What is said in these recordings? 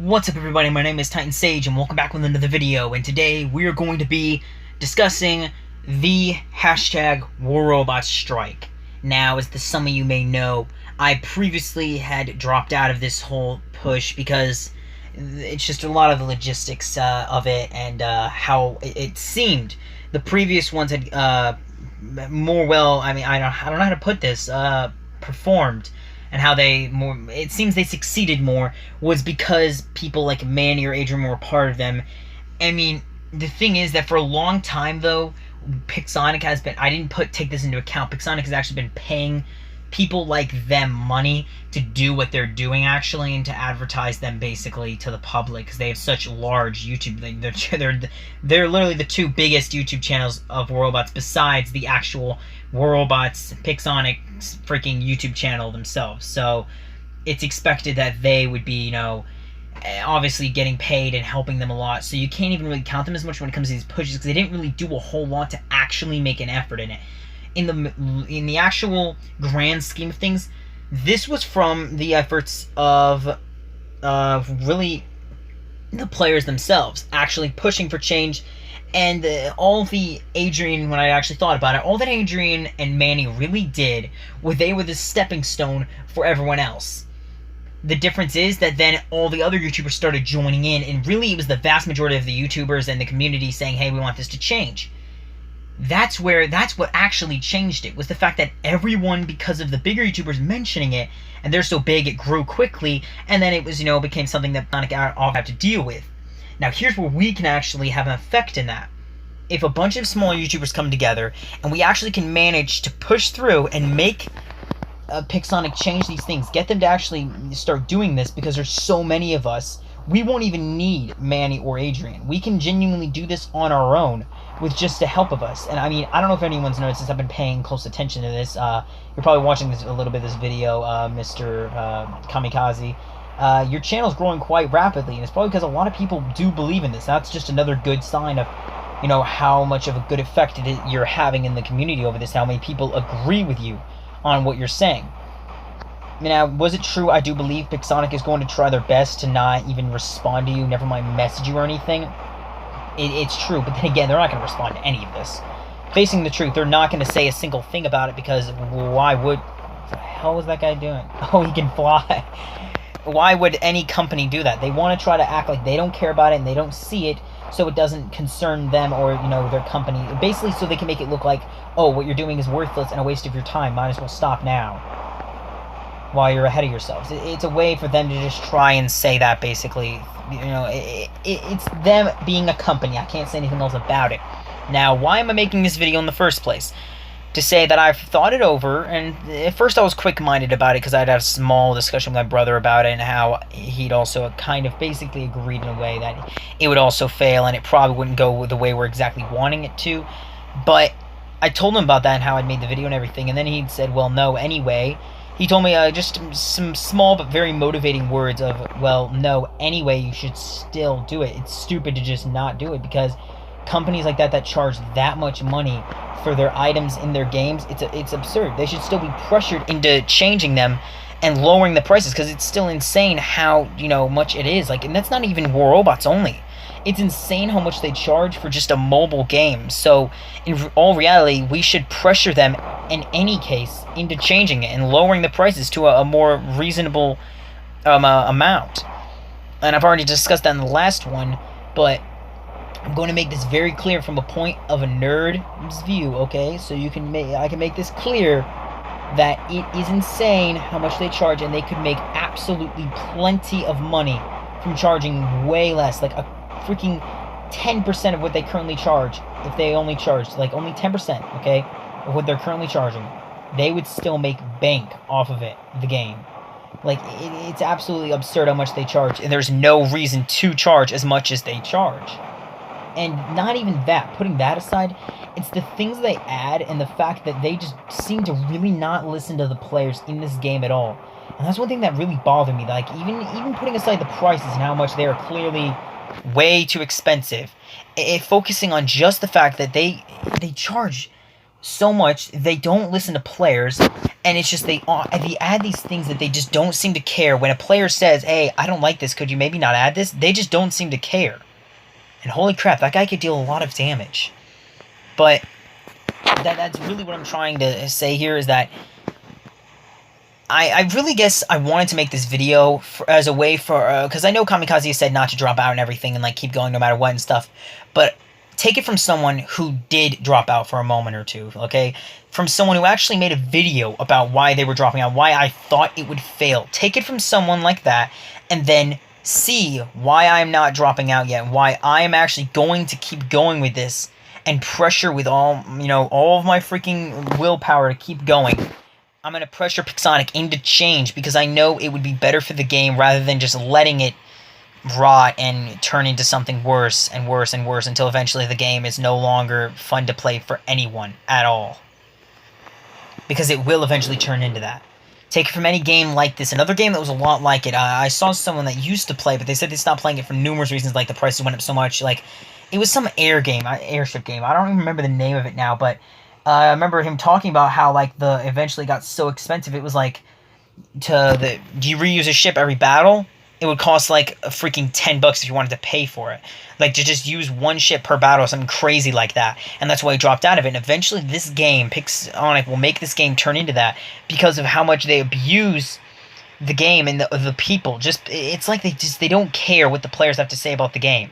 What's up everybody, my name is Titan Sage and welcome back with another video, and today we are going to be discussing the hashtag War Robots Strike. Now, as some of you may know, I previously had dropped out of this whole push because it's just a lot of the logistics of it and how it seemed the previous ones had I don't know how to put this, performed. And how it seems they succeeded more was because people like Manny or Adrian were a part of them. I mean, the thing is that for a long time, though, Pixonic has been, I didn't take this into account, Pixonic has actually been paying people like them money to do what they're doing, actually, and to advertise them, basically, to the public, because they have such large YouTube, they're literally the two biggest YouTube channels of War Robots, besides the actual War Robots Pixonic freaking YouTube channel themselves. So it's expected that they would be, obviously getting paid and helping them a lot. So you can't even really count them as much when it comes to these pushes, because they didn't really do a whole lot to actually make an effort in it. In the actual grand scheme of things, this was from the efforts of really the players themselves actually pushing for change. And all the Adrian, when I actually thought about it, all that Adrian and Manny really did was they were the stepping stone for everyone else. The difference is that then all the other YouTubers started joining in, and really it was the vast majority of the YouTubers and the community saying, hey, we want this to change. That's what actually changed it, was the fact that everyone, because of the bigger YouTubers mentioning it, and they're so big, it grew quickly, and then it was, became something that Sonic all have to deal with. Now, here's where we can actually have an effect in that. If a bunch of smaller YouTubers come together, and we actually can manage to push through and make Pixonic change these things, get them to actually start doing this, because there's so many of us, we won't even need Manny or Adrian. We can genuinely do this on our own with just the help of us. And I mean, I don't know if anyone's noticed this, I've been paying close attention to this. You're probably watching a little bit of this video, Mr. Kamakazi. Your channel's growing quite rapidly, and it's probably because a lot of people do believe in this. That's just another good sign of, how much of a good effect you're having in the community over this, how many people agree with you on what you're saying. Now, was it true? I do believe Pixonic is going to try their best to not even respond to you, never mind message you or anything. It's true, but then again, they're not going to respond to any of this. Facing the truth, they're not going to say a single thing about it, because why would... What the hell was that guy doing? Oh, he can fly. Why would any company do that? They want to try to act like they don't care about it and they don't see it, so it doesn't concern them or, their company. Basically, so they can make it look like, oh, what you're doing is worthless and a waste of your time. Might as well stop now while you're ahead of yourselves. It's a way for them to just try and say that, basically. It's them being a company. I can't say anything else about it. Now, why am I making this video in the first place? To say that I've thought it over, and at first I was quick-minded about it because I'd had a small discussion with my brother about it, and how he'd also kind of basically agreed in a way that it would also fail and it probably wouldn't go the way we're exactly wanting it to. But I told him about that and how I'd made the video and everything, and then he said, well, no, anyway. He told me just some small but very motivating words of, well, no, anyway, you should still do it. It's stupid to just not do it, because companies like that charge that much money for their items in their games, it's absurd. They should still be pressured into changing them and lowering the prices, because it's still insane how, much it is. And that's not even War Robots only. It's insane how much they charge for just a mobile game. So, in all reality, we should pressure them, in any case, into changing it and lowering the prices to a more reasonable amount. And I've already discussed that in the last one, but I'm going to make this very clear from a point of a nerd's view, okay? So I can make this clear that it is insane how much they charge, and they could make absolutely plenty of money from charging way less, like a freaking 10% of what they currently charge. If they only charged, only 10%, okay, of what they're currently charging, they would still make bank off of it, the game. It's absolutely absurd how much they charge, and there's no reason to charge as much as they charge. And not even that, putting that aside, it's the things they add and the fact that they just seem to really not listen to the players in this game at all. And that's one thing that really bothered me. Even putting aside the prices and how much they are clearly way too expensive, focusing on just the fact that they charge so much they don't listen to players, and it's just they add these things that they just don't seem to care. When a player says, "Hey, I don't like this. Could you maybe not add this?" They just don't seem to care. And holy crap, that guy could deal a lot of damage. But that's really what I'm trying to say here, is that I really guess I wanted to make this video as a way for, because I know Kamakazi said not to drop out and everything and, like, keep going no matter what and stuff, but take it from someone who did drop out for a moment or two, okay? From someone who actually made a video about why they were dropping out, why I thought it would fail. Take it from someone like that, and then see why I'm not dropping out yet, why I am actually going to keep going with this, and pressure with all, all of my freaking willpower to keep going. I'm going to pressure Pixonic into change, because I know it would be better for the game rather than just letting it rot and turn into something worse and worse and worse until eventually the game is no longer fun to play for anyone at all. Because it will eventually turn into that. Take it from any game like this. Another game that was a lot like it. I saw someone that used to play, but they said they stopped playing it for numerous reasons, like the prices went up so much. Like, it was some airship game. I don't even remember the name of it now, but I remember him talking about how, like, eventually got so expensive. It was like, do you reuse a ship every battle? It would cost like a freaking $10 if you wanted to pay for it. Like, to just use one ship per battle or something crazy like that. And that's why he dropped out of it. And eventually this game, Pixonic, will make this game turn into that because of how much they abuse the game and the people. It's like they don't care what the players have to say about the game.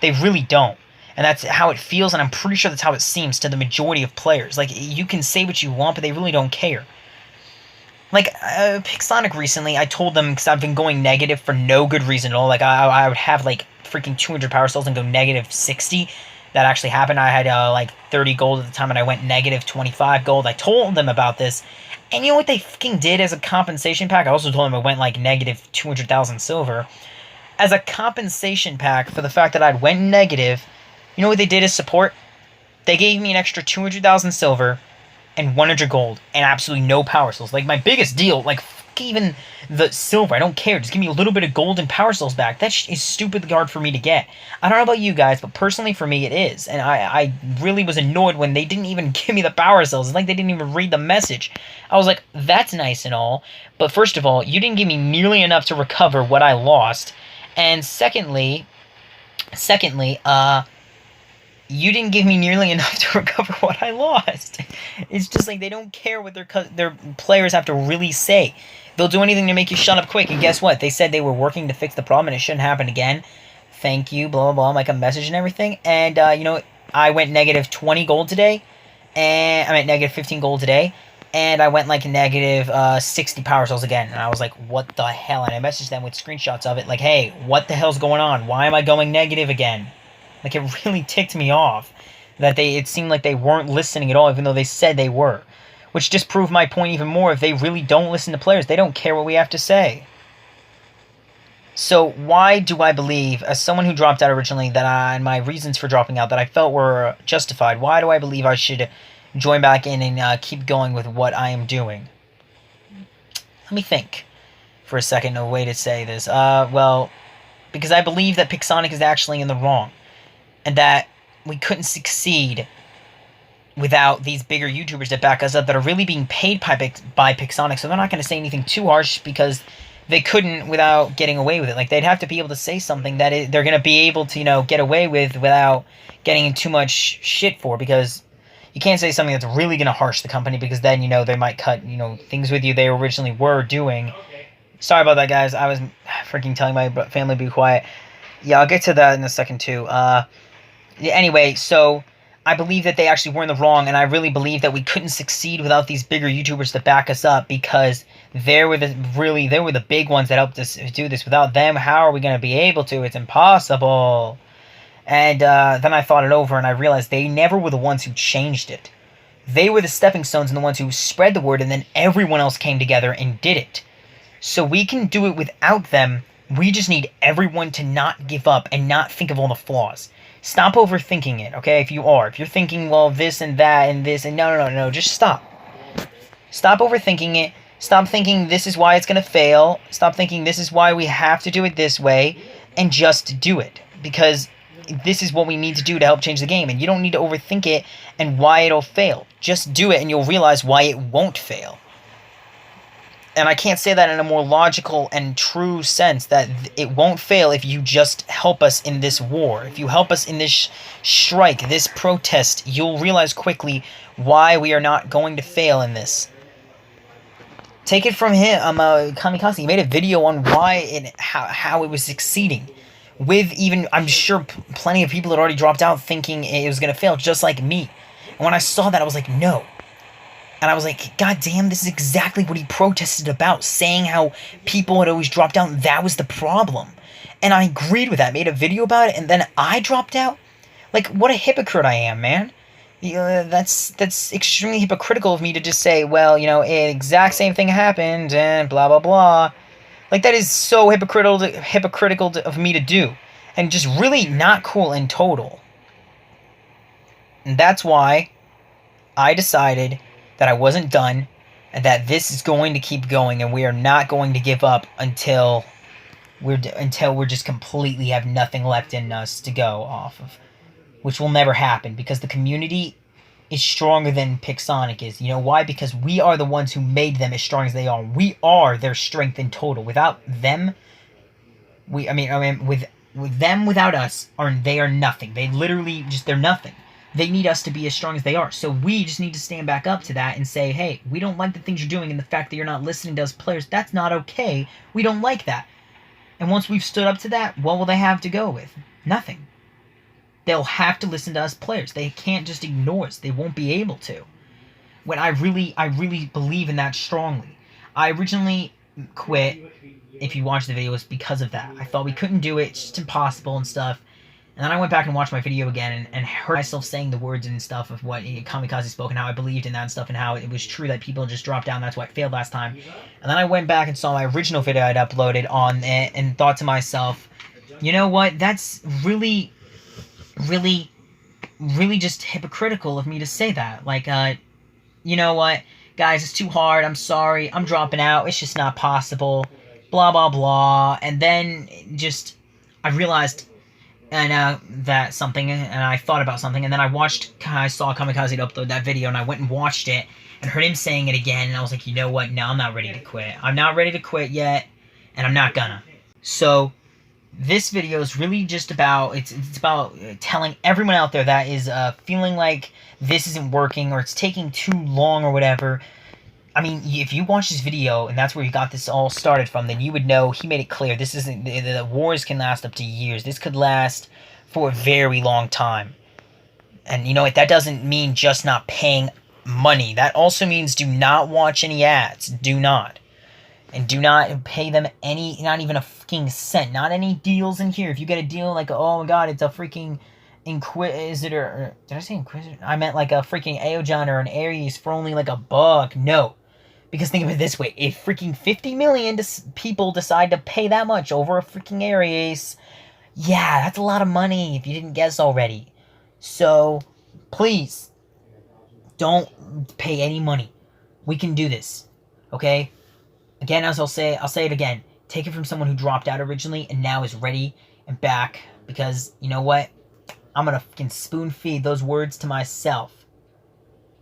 They really don't. And that's how it feels, and I'm pretty sure that's how it seems to the majority of players. Like, you can say what you want, but they really don't care. Like, Pixonic recently, I told them, because I've been going negative for no good reason at all. Like, I would have, like, freaking 200 power cells and go negative 60. That actually happened. I had, like, 30 gold at the time, and I went negative 25 gold. I told them about this. And you know what they fucking did as a compensation pack? I also told them I went, like, negative 200,000 silver. As a compensation pack for the fact that I'd went negative, you know what they did as support? They gave me an extra 200,000 silver and 100 gold and absolutely no power cells. Like, my biggest deal, like, even the silver, I don't care. Just give me a little bit of gold and power cells back. That is stupidly hard for me to get. I don't know about you guys, but personally for me it is. And I really was annoyed when they didn't even give me the power cells. It's like they didn't even read the message. I was like, that's nice and all, but first of all, you didn't give me nearly enough to recover what I lost. And secondly, you didn't give me nearly enough to recover what I lost. It's just like they don't care what their players have to really say. They'll do anything to make you shut up quick, and guess what? They said they were working to fix the problem and it shouldn't happen again. Thank you, blah, blah, blah, like a message and everything. And, I went negative 20 gold today, and I went negative 15 gold today, and I went, like, negative 60 power cells again. And I was like, what the hell? And I messaged them with screenshots of it, like, hey, what the hell's going on? Why am I going negative again? Like, it really ticked me off that it seemed like they weren't listening at all, even though they said they were. Which just proved my point even more. If they really don't listen to players, they don't care what we have to say. So why do I believe, as someone who dropped out originally, and my reasons for dropping out that I felt were justified, why do I believe I should join back in and keep going with what I am doing? Let me think for a second of a way to say this. Well, because I believe that Pixonic is actually in the wrong. And that we couldn't succeed without these bigger YouTubers that back us up, that are really being paid by Pixonic. So they're not going to say anything too harsh, because they couldn't without getting away with it. Like, they'd have to be able to say something that they're going to be able to, get away with without getting too much shit for. Because you can't say something that's really going to harsh the company, because then, they might cut, things with you they originally were doing. Sorry about that, guys. I was freaking telling my family to be quiet. Yeah, I'll get to that in a second, too. Anyway, so I believe that they actually were in the wrong, and I really believe that we couldn't succeed without these bigger YouTubers to back us up, because they were the big ones that helped us do this. Without them, how are we going to be able to? It's impossible. And then I thought it over, and I realized they never were the ones who changed it. They were the stepping stones and the ones who spread the word, and then everyone else came together and did it. So we can do it without them. We just need everyone to not give up and not think of all the flaws. Stop overthinking it, okay? If you're thinking, well, this and that and this, and no, just stop. Stop overthinking it. Stop thinking this is why it's going to fail. Stop thinking this is why we have to do it this way, and just do it. Because this is what we need to do to help change the game, and you don't need to overthink it and why it'll fail. Just do it and you'll realize why it won't fail. And I can't say that in a more logical and true sense, that it won't fail if you just help us in this war. If you help us in this strike, this protest, you'll realize quickly why we are not going to fail in this. Take it from him, Kamakazi. He made a video on why and how it was succeeding. With even, I'm sure, plenty of people had already dropped out thinking it was going to fail, just like me. And when I saw that, I was like, no. And I was like, God damn, this is exactly what he protested about, saying how people had always dropped out. That was the problem. And I agreed with that, made a video about it, and then I dropped out? Like, what a hypocrite I am, man. That's extremely hypocritical of me to just say, well, you know, exact same thing happened, and blah, blah, blah. Like, that is so hypocritical of me to do. And just really not cool in total. And that's why I decided that I wasn't done, and that this is going to keep going, and we are not going to give up until we're just completely have nothing left in us to go off of, which will never happen, because the community is stronger than Pixonic is. You know why? Because we are the ones who made them as strong as they are. We are their strength in total. Without them, with them without us, they are nothing. They literally they're nothing. They need us to be as strong as they are. So we just need to stand back up to that and say, hey, we don't like the things you're doing, and the fact that you're not listening to us players, that's not okay. We don't like that. And once we've stood up to that, what will they have to go with? Nothing. They'll have to listen to us players. They can't just ignore us. They won't be able to. When I really believe in that strongly. I originally quit, if you watch the video, was because of that. I thought we couldn't do it. It's just impossible and stuff. And then I went back and watched my video again and heard myself saying the words and stuff of what Kamakazi spoke and how I believed in that and stuff and how it was true that people just dropped down. That's why I failed last time. And then I went back and saw my original video I'd uploaded on it and thought to myself, you know what? That's really just hypocritical of me to say that. Like, you know what? Guys, it's too hard. I'm sorry. I'm dropping out. It's just not possible. Blah, blah, blah. And then I realized that something, and I thought about something, and then I saw Kamakazi upload that video, and I went and watched it, and heard him saying it again, and I was like, you know what, no, I'm not ready to quit. I'm not ready to quit yet, and I'm not gonna. So, this video is really just about, it's about telling everyone out there that is feeling like this isn't working, or it's taking too long, or whatever. I mean, if you watch this video, and that's where you got this all started from, then you would know he made it clear. This isn't, the wars can last up to years. This could last for a very long time. And you know what, that doesn't mean just not paying money. That also means do not watch any ads. Do not. And do not pay them not even a fucking cent. Not any deals in here. If you get a deal like, oh my god, it's a freaking Inquisitor, did I say Inquisitor? I meant like a freaking Aeogon or an Ares for only like $1. No. Because think of it this way, if freaking 50 million people decide to pay that much over a freaking Ares, yeah, that's a lot of money if you didn't guess already. So, please, don't pay any money. We can do this, okay? Again, as I'll say it again, take it from someone who dropped out originally and now is ready and back, because, you know what? I'm gonna fucking spoon feed those words to myself.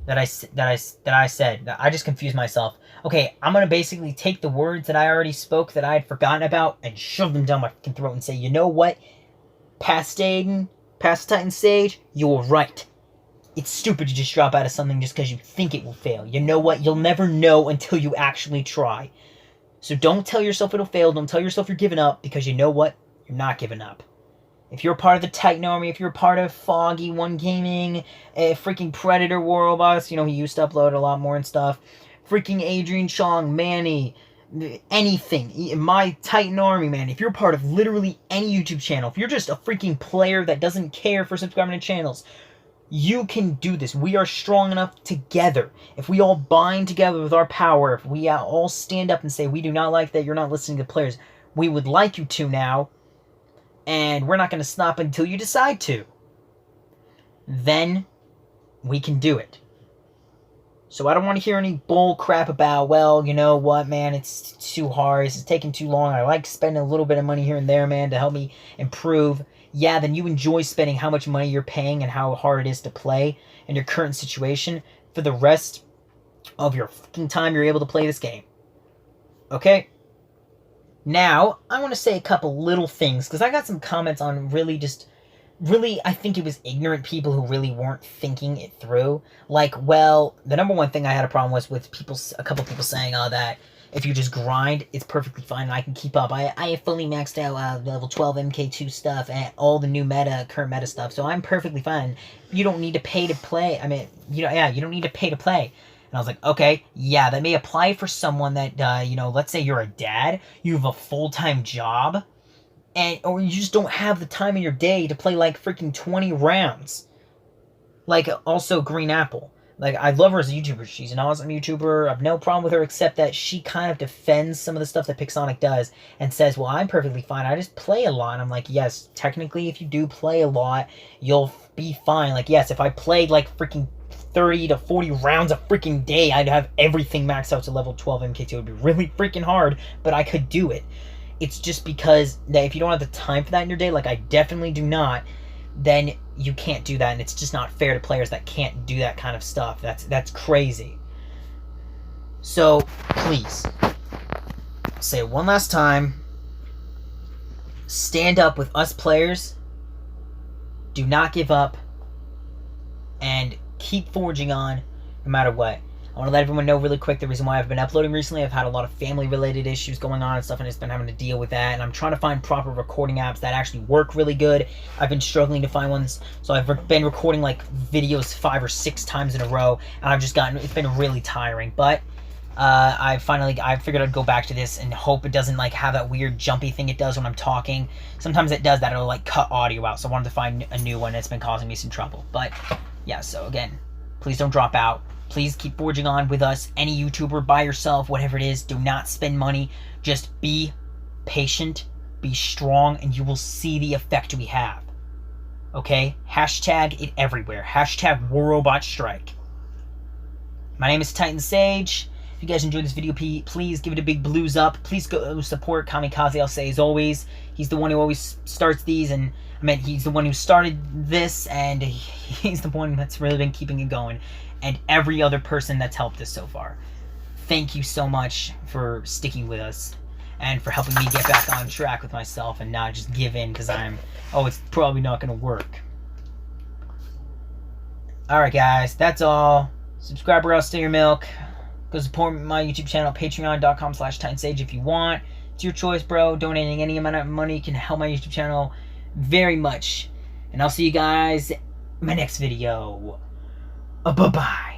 That I said. I just confused myself. Okay, I'm gonna basically take the words that I already spoke that I had forgotten about and shove them down my fucking throat and say, you know what? Past Titan Sage, you were right. It's stupid to just drop out of something just because you think it will fail. You know what? You'll never know until you actually try. So don't tell yourself it'll fail. Don't tell yourself you're giving up, because you know what? You're not giving up. If you're part of the Titan Army, if you're part of Foggy, One Gaming, freaking Predator War Robots, you know, he used to upload a lot more and stuff. Freaking Adrian Chong, Manny, anything. My Titan Army, man. If you're part of literally any YouTube channel, if you're just a freaking player that doesn't care for subscribing to channels, you can do this. We are strong enough together. If we all bind together with our power, if we all stand up and say, we do not like that you're not listening to players, we would like you to now, and we're not going to stop until you decide to, then we can do it. So I don't want to hear any bull crap about, well, you know what, man, it's too hard, it's taking too long, I like spending a little bit of money here and there, man, to help me improve. Yeah, then you enjoy spending how much money you're paying and how hard it is to play in your current situation for the rest of your fucking time you're able to play this game. Okay? Now, I want to say a couple little things, because I got some comments on really, I think it was ignorant people who really weren't thinking it through. Like, well, the number one thing I had a problem was with a couple people saying that if you just grind, it's perfectly fine and I can keep up. I have fully maxed out level 12 MK2 stuff and all the new current meta stuff, so I'm perfectly fine. You don't need to pay to play. I mean, you don't need to pay to play. And I was like, okay, yeah, that may apply for someone that, let's say you're a dad, you have a full-time job, or you just don't have the time in your day to play like freaking 20 rounds. Like, also Green Apple. Like, I love her as a YouTuber. She's an awesome YouTuber. I have no problem with her, except that she kind of defends some of the stuff that Pixonic does and says, well, I'm perfectly fine. I just play a lot. And I'm like, yes, technically, if you do play a lot, you'll be fine. Like, yes, if I played like freaking 30 to 40 rounds a freaking day, I'd have everything maxed out to level 12 MK2. It would be really freaking hard, but I could do it. It's just because that if you don't have the time for that in your day, like I definitely do not, then you can't do that, and it's just not fair to players that can't do that kind of stuff. That's crazy. So, please, I'll say it one last time. Stand up with us players. Do not give up. And keep forging on, no matter what. I want to let everyone know really quick the reason why I've been uploading recently. I've had a lot of family-related issues going on and stuff, and I've been having to deal with that. And I'm trying to find proper recording apps that actually work really good. I've been struggling to find ones, so I've been recording like videos 5 or 6 times in a row, and it's been really tiring. But I figured I'd go back to this and hope it doesn't like have that weird jumpy thing it does when I'm talking. Sometimes it does that. It'll like cut audio out. So I wanted to find a new one. It's been causing me some trouble. But yeah, so again, please don't drop out. Please keep forging on with us. Any YouTuber, by yourself, whatever it is, do not spend money. Just be patient, be strong, and you will see the effect we have. Okay? Hashtag it everywhere. Hashtag WarRobotStrike. My name is Titan Sage. If you guys enjoyed this video, please give it a big blues up. Please go support Kamakazi, I'll say as always. He's the one who always starts these, and he's the one who started this, and he's the one that's really been keeping it going. And every other person that's helped us so far. Thank you so much for sticking with us and for helping me get back on track with myself and not just give in because it's probably not going to work. Alright guys, that's all. Subscribe or else steal your milk. Go support my YouTube channel, patreon.com/TitanSage if you want. It's your choice, bro. Donating any amount of money can help my YouTube channel very much. And I'll see you guys in my next video. Bye-bye.